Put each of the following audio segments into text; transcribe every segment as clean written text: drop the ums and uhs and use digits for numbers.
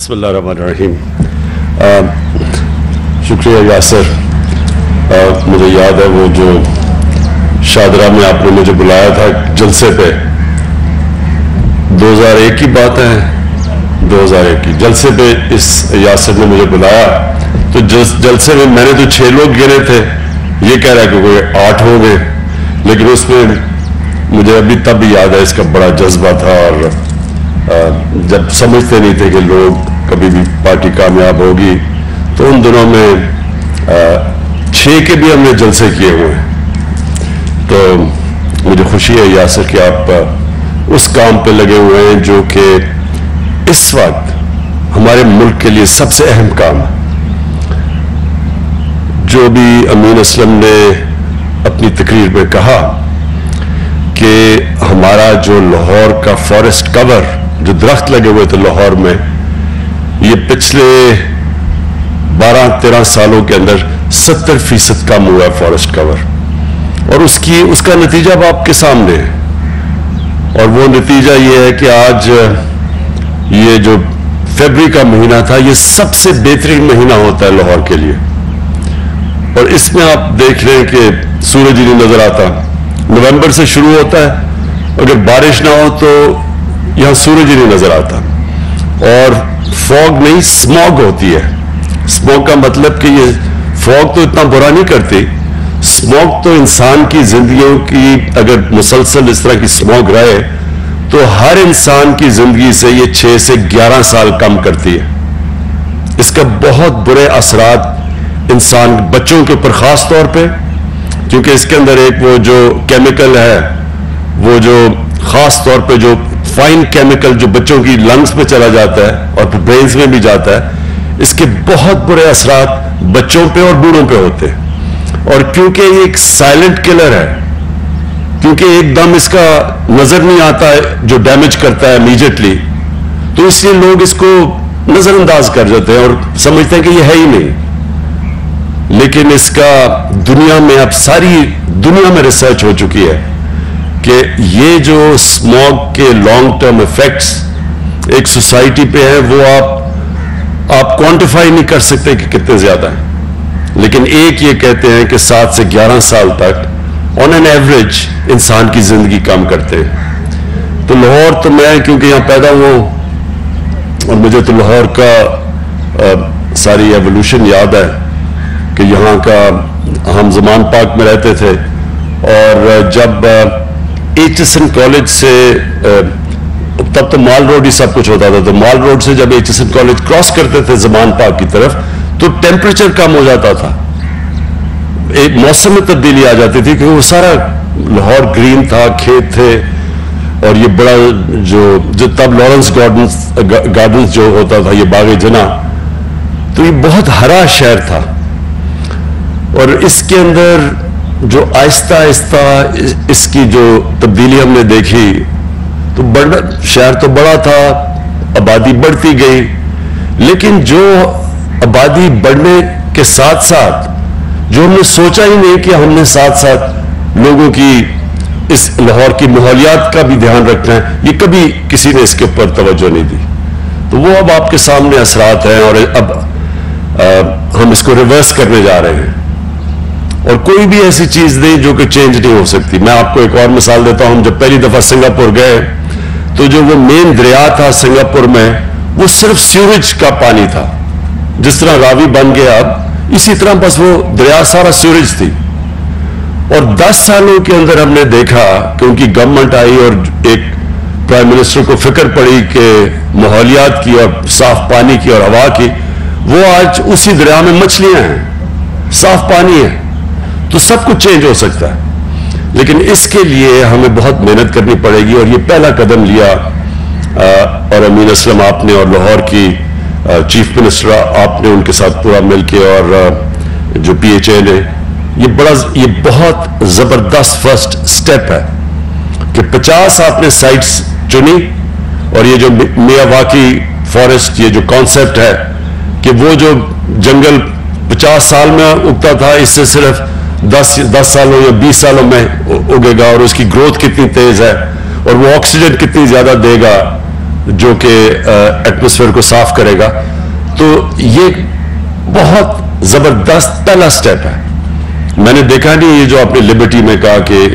बिस्मिल्लाहिर्रहमानिर्रहीम। शुक्रिया यासर। मुझे याद है वो जो शादरा में आपने मुझे बुलाया था जलसे पे, 2001 की बात है, 2001 की जलसे पे इस यासर ने मुझे बुलाया। तो जलसे में मैंने तो 6 लोग गिने थे, ये कह रहा है कि कोई 8 हो गए, लेकिन उसमें मुझे अभी तब भी याद है इसका बड़ा जज्बा था। और जब समझते नहीं थे कि लोग कभी भी पार्टी कामयाब होगी, तो उन दिनों में 6 के भी हमने जलसे किए हुए हैं। तो मुझे खुशी है यासर कि आप उस काम पे लगे हुए हैं जो कि इस वक्त हमारे मुल्क के लिए सबसे अहम काम है। जो भी अमीन असलम ने अपनी तकरीर में कहा कि हमारा जो लाहौर का फॉरेस्ट कवर, जो दरख्त लगे हुए थे लाहौर में, ये पिछले 12-13 सालों के अंदर 70% कम हुआ है फॉरेस्ट कवर। और उसका नतीजा अब आपके सामने है। और वो नतीजा ये है कि आज ये जो फरवरी का महीना था, ये सबसे बेहतरीन महीना होता है लाहौर के लिए। और इसमें आप देख रहे हैं कि सूरज ही नहीं नजर आता। नवंबर से शुरू होता है, अगर बारिश ना हो तो यहां सूरज ही नहीं नजर आता। और फॉग नहीं, स्मॉग होती है। स्मॉग का मतलब कि ये फॉग तो इतना बुरा नहीं करती, स्मॉग तो इंसान की जिंदगियों की, अगर मुसलसल इस तरह की स्मॉग रहे तो हर इंसान की जिंदगी से ये 6 से 11 साल कम करती है। इसका बहुत बुरे असरात इंसान बच्चों के ऊपर खास तौर पे, क्योंकि इसके अंदर एक वो जो केमिकल है, वो जो खास तौर पे जो फाइन केमिकल जो बच्चों की लंग्स में चला जाता है और फिर ब्रेन्स में भी जाता है, इसके बहुत बुरे असरात बच्चों पे और बूढ़ों पे होते हैं। और क्योंकि ये एक साइलेंट किलर है, क्योंकि एकदम इसका नजर नहीं आता है जो डैमेज करता है इमीडिएटली, तो इसलिए लोग इसको नजरअंदाज कर जाते हैं और समझते हैं कि ये है ही नहीं। लेकिन इसका दुनिया में, अब सारी दुनिया में रिसर्च हो चुकी है कि ये जो स्मॉग के लॉन्ग टर्म इफेक्ट्स एक सोसाइटी पे है, वो आप क्वांटिफाई नहीं कर सकते कि कितने ज्यादा है। लेकिन एक ये कहते हैं कि 7 से 11 साल तक ऑन एन एवरेज इंसान की जिंदगी कम करते हैं। तो लाहौर, तो मैं क्योंकि यहां पैदा हुआ हूं और मुझे तो लाहौर का सारी एवोल्यूशन याद है कि यहाँ का, हम जमान पार्क में रहते थे और जब एचएसएन कॉलेज से, तब तो माल रोड ही सब कुछ होता था, तो माल रोड से जब एचएसएन कॉलेज क्रॉस करते थे जमान पार्क की तरफ, तो टेम्परेचर कम हो जाता था, एक मौसम में तब्दीली आ जाती थी, क्योंकि वो सारा लाहौर ग्रीन था, खेत थे। और ये बड़ा जो तब लॉरेंस गार्डन्स जो होता था, ये बाग जना, तो ये बहुत हरा शहर था। और इसके अंदर जो आहिस्ता आहिस्ता इसकी जो तब्दीली हमने देखी, तो बड़ा शहर तो बड़ा था, आबादी बढ़ती गई, लेकिन जो आबादी बढ़ने के साथ साथ जो हमने सोचा ही नहीं कि हमने साथ साथ लोगों की, इस लाहौर की माहौलियात का भी ध्यान रखना है, ये कभी किसी ने इसके ऊपर तवज्जो नहीं दी। तो वो अब आपके सामने असरात हैं और अब हम इसको रिवर्स करने जा रहे हैं। और कोई भी ऐसी चीज नहीं जो कि चेंज नहीं हो सकती। मैं आपको एक और मिसाल देता हूं। हम जब पहली दफा सिंगापुर गए, तो जो वो मेन दरिया था सिंगापुर में, वो सिर्फ सीवरेज का पानी था। जिस तरह रावी बन गया अब, इसी तरह बस वो दरिया सारा सीवरेज थी। और 10 सालों के अंदर हमने देखा कि उनकी गवर्नमेंट आई और एक प्राइम मिनिस्टर को फिक्र पड़ी कि माहौलियात की और साफ पानी की और हवा की। वो आज उसी दरिया में मछलियां हैं, साफ पानी है, तो सब कुछ चेंज हो सकता है। लेकिन इसके लिए हमें बहुत मेहनत करनी पड़ेगी। और ये पहला कदम लिया और अमीन असलम आपने और लाहौर की चीफ मिनिस्टर आपने उनके साथ पूरा मिलके, और जो PHA ने, ये बहुत जबरदस्त फर्स्ट स्टेप है कि 50 आपने साइट्स चुनी। और ये जो मियावाकी फॉरेस्ट, ये जो कॉन्सेप्ट है कि वो जो जंगल 50 साल में उगता था, इससे सिर्फ 10 सालों या 20 सालों में उगेगा। और उसकी ग्रोथ कितनी तेज है और वो ऑक्सीजन कितनी ज्यादा देगा, جو کہ ایٹماسفیئر کو صاف کرے گا. تو یہ بہت زبردست پہلا سٹیپ ہے. میں نے دیکھا نہیں یہ جو آپ نے لبرٹی میں کہا کہ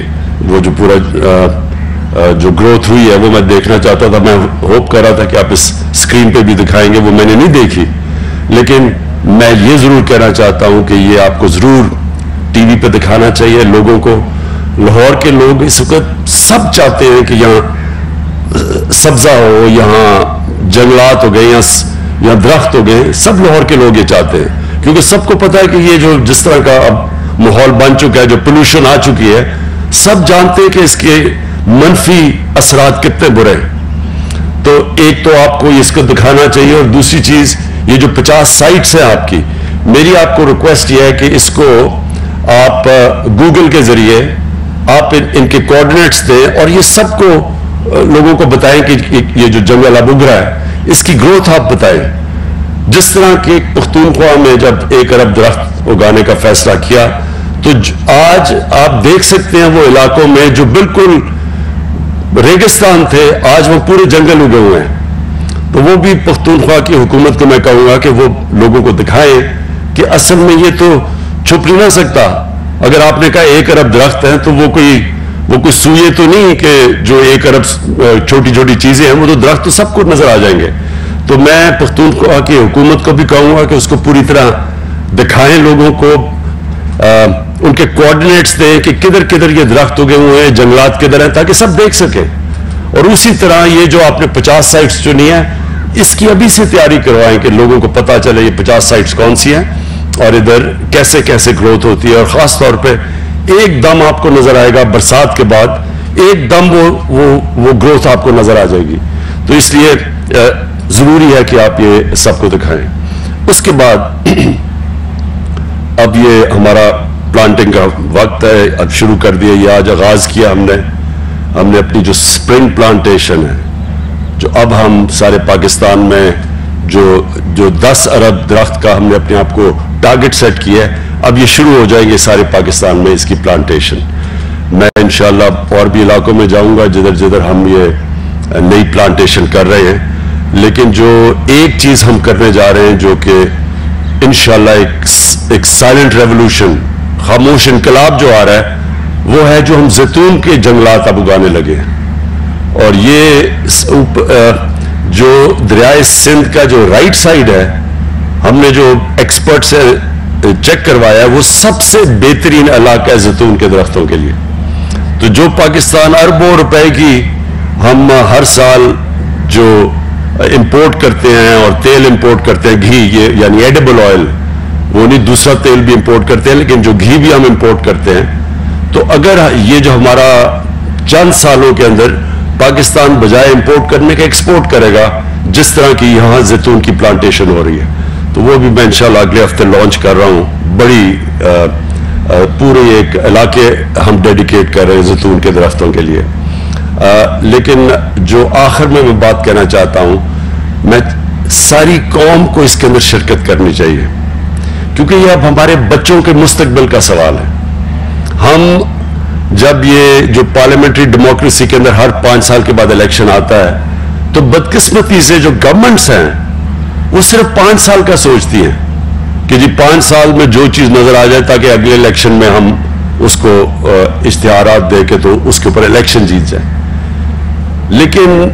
وہ جو پورا جو گروتھ ہوئی ہے وہ میں دیکھنا چاہتا تھا. میں ہوپ کر رہا تھا کہ آپ اس اسکرین پہ بھی دکھائیں گے, وہ میں نے نہیں دیکھی. لیکن میں یہ ضرور کہنا چاہتا ہوں کہ یہ آپ کو ضرور ٹی وی پہ دکھانا چاہیے لوگوں کو. لاہور کے لوگ اس وقت سب چاہتے ہیں کہ یہاں سبزہ ہو, یہاں جنگلات ہو گئے, یہاں درخت ہو گئے. سب لاہور کے لوگ یہ چاہتے ہیں کیونکہ سب کو پتا ہے کہ یہ جو جس طرح کا اب ماحول بن چکا ہے, جو پولوشن آ چکی ہے, سب جانتے ہیں کہ اس کے منفی اثرات کتنے برے ہیں. تو ایک تو آپ کو اس کو دکھانا چاہیے, اور دوسری چیز یہ جو 50 سائٹس ہیں آپ کی, میری آپ کو ریکویسٹ یہ ہے کہ اس کو آپ گوگل کے ذریعے آپ ان کے کوآرڈینیٹس دیں اور یہ سب کو لوگوں کو بتائیں کہ یہ جو جنگل اب اگ رہا ہے اس کی گروتھ آپ بتائیں. جس طرح کہ پختونخوا میں جب 1 ارب درخت اگانے کا فیصلہ کیا, تو آج آپ دیکھ سکتے ہیں وہ علاقوں میں جو بالکل ریگستان تھے آج وہ پورے جنگل اگے ہوئے ہیں. تو وہ بھی پختونخوا کی حکومت کو میں کہوں گا کہ وہ لوگوں کو دکھائیں کہ اصل میں یہ تو چھپ نہیں نہ سکتا. اگر آپ نے کہا 1 ارب درخت ہیں تو وہ کوئی سوئے تو نہیں کہ جو 1 ارب چھوٹی چھوٹی چیزیں ہیں, وہ تو درخت تو سب کو نظر آ جائیں گے. تو میں پختونخوا کی حکومت کو بھی کہوں گا کہ اس کو پوری طرح دکھائیں لوگوں کو, ان کے کوآرڈینیٹس دیں کہ کدھر کدھر یہ درخت اگے ہوئے ہیں, جنگلات کدھر ہیں, تاکہ سب دیکھ سکیں. اور اسی طرح یہ جو آپ نے 50 سائٹس چنی ہے, اس کی ابھی سے تیاری کروائیں کہ لوگوں کو پتا چلے یہ 50 سائٹس کون سی ہیں اور ادھر کیسے کیسے گروتھ ہوتی ہے. اور خاص طور پہ ایک دم آپ کو نظر آئے گا برسات کے بعد, ایک دم وہ گروتھ آپ کو نظر آ جائے گی. تو اس لیے ضروری ہے کہ آپ یہ سب کو دکھائیں. اس کے بعد اب یہ ہمارا پلانٹنگ کا وقت ہے, اب شروع کر دیا, یہ آج آغاز کیا ہم نے اپنی جو سپرنگ پلانٹیشن ہے, جو اب ہم سارے پاکستان میں جو 10 ارب درخت کا ہم نے اپنے آپ کو ٹارگٹ سیٹ کیا ہے, اب یہ شروع ہو جائیں گے سارے پاکستان میں اس کی پلانٹیشن. میں انشاءاللہ اور بھی علاقوں میں جاؤں گا جدھر جدھر ہم یہ نئی پلانٹیشن کر رہے ہیں. لیکن جو ایک چیز ہم کرنے جا رہے ہیں جو کہ انشاءاللہ ایک سائلنٹ ریولوشن, خاموش انقلاب جو آ رہا ہے, وہ ہے جو ہم زیتون کے جنگلات اب اگانے لگے ہیں. اور یہ جو دریائے سندھ کا جو رائٹ سائڈ ہے, ہم نے جو ایکسپرٹ سے چیک کروایا ہے, وہ سب سے بہترین علاقہ ہے زیتون کے درختوں کے لیے. تو جو پاکستان اربوں روپے کی ہم ہر سال جو امپورٹ کرتے ہیں اور تیل امپورٹ کرتے ہیں, گھی, یہ یعنی ایڈیبل آئل, وہ نہیں دوسرا تیل بھی امپورٹ کرتے ہیں, لیکن جو گھی بھی ہم امپورٹ کرتے ہیں, تو اگر یہ جو ہمارا چند سالوں کے اندر پاکستان بجائے امپورٹ کرنے کے ایکسپورٹ کرے گا, جس طرح کی یہاں زیتون کی پلانٹیشن ہو رہی ہے, تو وہ بھی میں انشاءاللہ اگلے ہفتے لانچ کر رہا ہوں. بڑی پورے ایک علاقے ہم ڈیڈیکیٹ کر رہے ہیں زیتون کے درختوں کے لیے. لیکن جو آخر میں بات کہنا چاہتا ہوں, میں ساری قوم کو اس کے اندر شرکت کرنی چاہیے, کیونکہ یہ اب ہمارے بچوں کے مستقبل کا سوال ہے. ہم جب یہ جو پارلیمنٹری ڈیموکریسی کے اندر ہر 5 سال کے بعد الیکشن آتا ہے, تو بدقسمتی سے جو گورنمنٹس ہیں وہ صرف 5 سال کا سوچتی ہیں کہ جی 5 سال میں جو چیز نظر آ جائے تاکہ اگلے الیکشن میں ہم اس کو اشتہارات دے کے تو اس کے اوپر الیکشن جیت جائیں. لیکن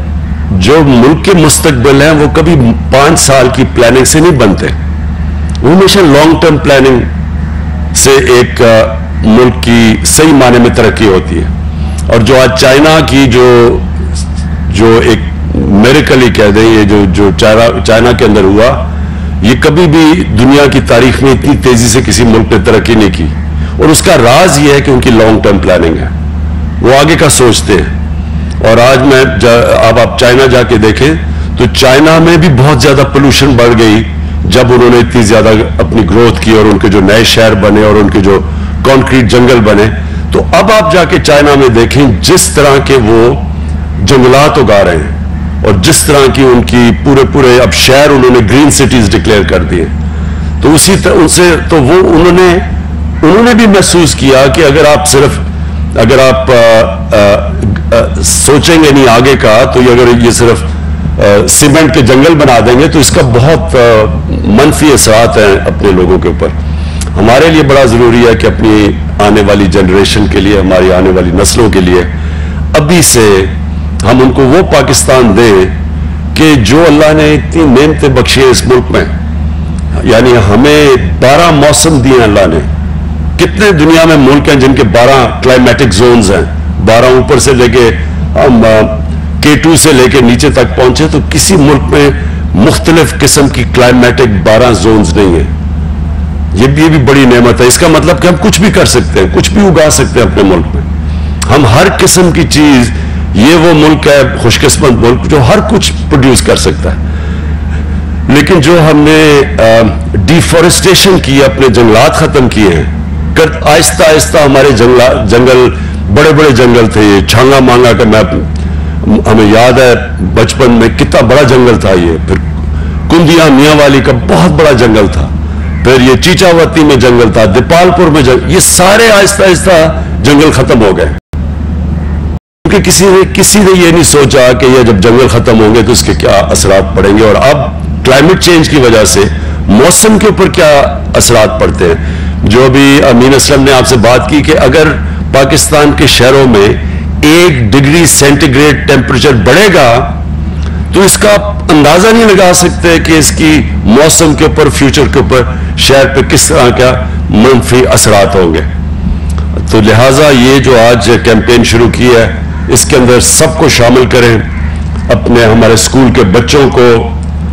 جو ملک کے مستقبل ہیں وہ کبھی 5 سال کی پلاننگ سے نہیں بنتے, وہ ہمیشہ لانگ ٹرم پلاننگ سے ایک ملک کی صحیح معنی میں ترقی ہوتی ہے. اور جو آج چائنا کی جو ایک میریکل ہی کہہ دیں, یہ جو چائنا کے اندر ہوا, یہ کبھی بھی دنیا کی تاریخ میں اتنی تیزی سے کسی ملک نے ترقی نہیں کی. اور اس کا راز یہ ہے کہ ان کی لانگ ٹرم پلاننگ ہے, وہ آگے کا سوچتے ہیں. اور آج اب آپ چائنا جا کے دیکھیں تو چائنا میں بھی بہت زیادہ پولوشن بڑھ گئی جب انہوں نے اتنی زیادہ اپنی گروتھ کی اور ان کے جو نئے شہر بنے اور ان کے جو کانکریٹ جنگل بنے. تو اب آپ جا کے چائنا میں دیکھیں جس طرح کے وہ جنگلات اگا رہے ہیں اور جس طرح کی ان کی پورے اب شہر انہوں نے گرین سٹیز ڈکلیئر کر دیے. تو اسی طرح ان سے تو وہ انہوں نے بھی محسوس کیا کہ اگر آپ سوچیں گے نہیں آگے کا, تو اگر یہ صرف सीमेंट के जंगल बना देंगे तो इसका बहुत मनफी असरात हैं अपने लोगों के ऊपर। हमारे लिए बड़ा ज़रूरी है कि अपनी आने वाली जनरेशन के लिए, हमारी आने वाली नस्लों के लिए अभी से हम उनको वो पाकिस्तान दें कि जो अल्लाह ने इतनी नेमतें बख्शी है इस मुल्क में, यानी हमें 12 मौसम दिए अल्लाह ने। कितने दुनिया में मुल्क हैं जिनके 12 क्लाइमेटिक जोन्स हैं, 12 ऊपर से लेके हम K2 से लेके नीचे तक पहुंचे, तो किसी मुल्क में मुख्तलिफ किस्म की क्लाइमेटिक 12 जोन्स नहीं है। ये भी बड़ी नेमत है। इसका मतलब कि हम कुछ भी कर सकते हैं, कुछ भी उगा सकते हैं अपने मुल्क में। हम हर किस्म की चीज, ये वो मुल्क है, खुशकिस्मत मुल्क जो हर कुछ प्रोड्यूस कर सकता है। लेकिन जो हमने डिफॉरेस्टेशन की, अपने जंगलात खत्म किए हैं, आहिस्ता आहिस्ता हमारे जंगल बड़े बड़े जंगल थे। ये छांगा मांगा का हमें याद है बचपन में कितना बड़ा जंगल था ये। फिर कुंदिया मियाँ वाली का बहुत बड़ा जंगल था, फिर ये चीचावती में जंगल था, दीपालपुर में जंगल, ये सारे आहिस्ता आहिस्ता जंगल खत्म हो गए क्योंकि किसी ने ये नहीं सोचा कि ये जब जंगल खत्म होंगे तो इसके क्या असरात पड़ेंगे। और अब क्लाइमेट चेंज की वजह से मौसम के ऊपर क्या असरात पड़ते हैं। जो भी अमीन असलम ने आपसे बात की कि अगर पाकिस्तान के शहरों में 1 डिग्री सेंटीग्रेड टेम्परेचर बढ़ेगा तो इसका अंदाजा नहीं लगा सकते कि इसकी मौसम के ऊपर, फ्यूचर के ऊपर, शहर पे किस तरह का मनफी असरात होंगे। तो लिहाजा ये जो आज कैंपेन शुरू की है, इसके अंदर सबको शामिल करें, अपने हमारे स्कूल के बच्चों को,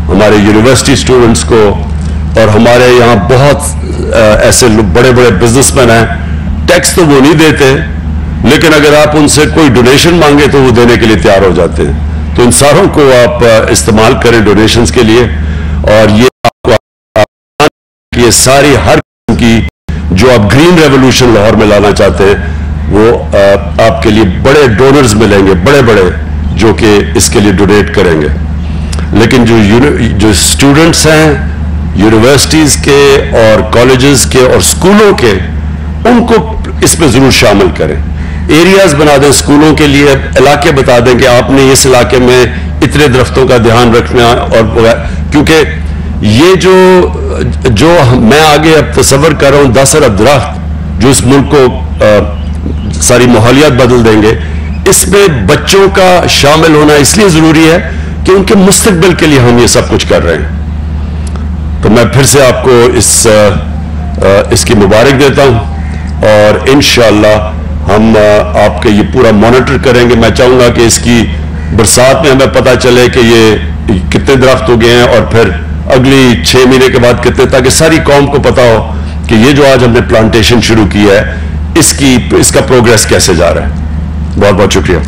हमारे यूनिवर्सिटी स्टूडेंट्स को, और हमारे यहाँ बहुत ऐसे बड़े बड़े बिजनेसमैन हैं, टैक्स तो वो नहीं देते, लेकिन अगर आप उनसे कोई डोनेशन मांगे तो वो देने के लिए तैयार हो जाते हैं। तो इन सारों को आप इस्तेमाल करें डोनेशंस के लिए। और ये आपको ये सारी हर किस्म की जो आप ग्रीन रेवोल्यूशन लाहौर में लाना चाहते हैं, वो आपके लिए बड़े डोनर्स मिलेंगे, बड़े बड़े, जो कि इसके लिए डोनेट करेंगे। लेकिन जो स्टूडेंट्स हैं यूनिवर्सिटीज़ के और कॉलेजेस के और स्कूलों के, उनको इसमें ज़रूर शामिल करें। एरियाज बना दें स्कूलों के लिए, इलाके बता दें कि आपने इस इलाके में इतने दरख्तों का ध्यान रखना। और क्योंकि ये जो मैं आगे अब तसव्वुर कर रहा हूँ 10 अरब दरख्त जो इस मुल्क को सारी माहौलियात बदल देंगे, इसमें बच्चों का शामिल होना इसलिए ज़रूरी है कि उनके मुस्तकबिल के लिए हम ये सब कुछ कर रहे हैं। तो मैं फिर से आपको इसकी मुबारक देता हूँ और इंशाअल्लाह हम आपके ये पूरा मॉनिटर करेंगे। मैं चाहूँगा कि इसकी बरसात में हमें पता चले कि ये कितने दरख्त हो गए हैं और फिर अगली 6 महीने के बाद कितने, ताकि सारी कौम को पता हो कि ये जो आज हमने प्लांटेशन शुरू की है इसका प्रोग्रेस कैसे जा रहा है। बहुत बहुत शुक्रिया।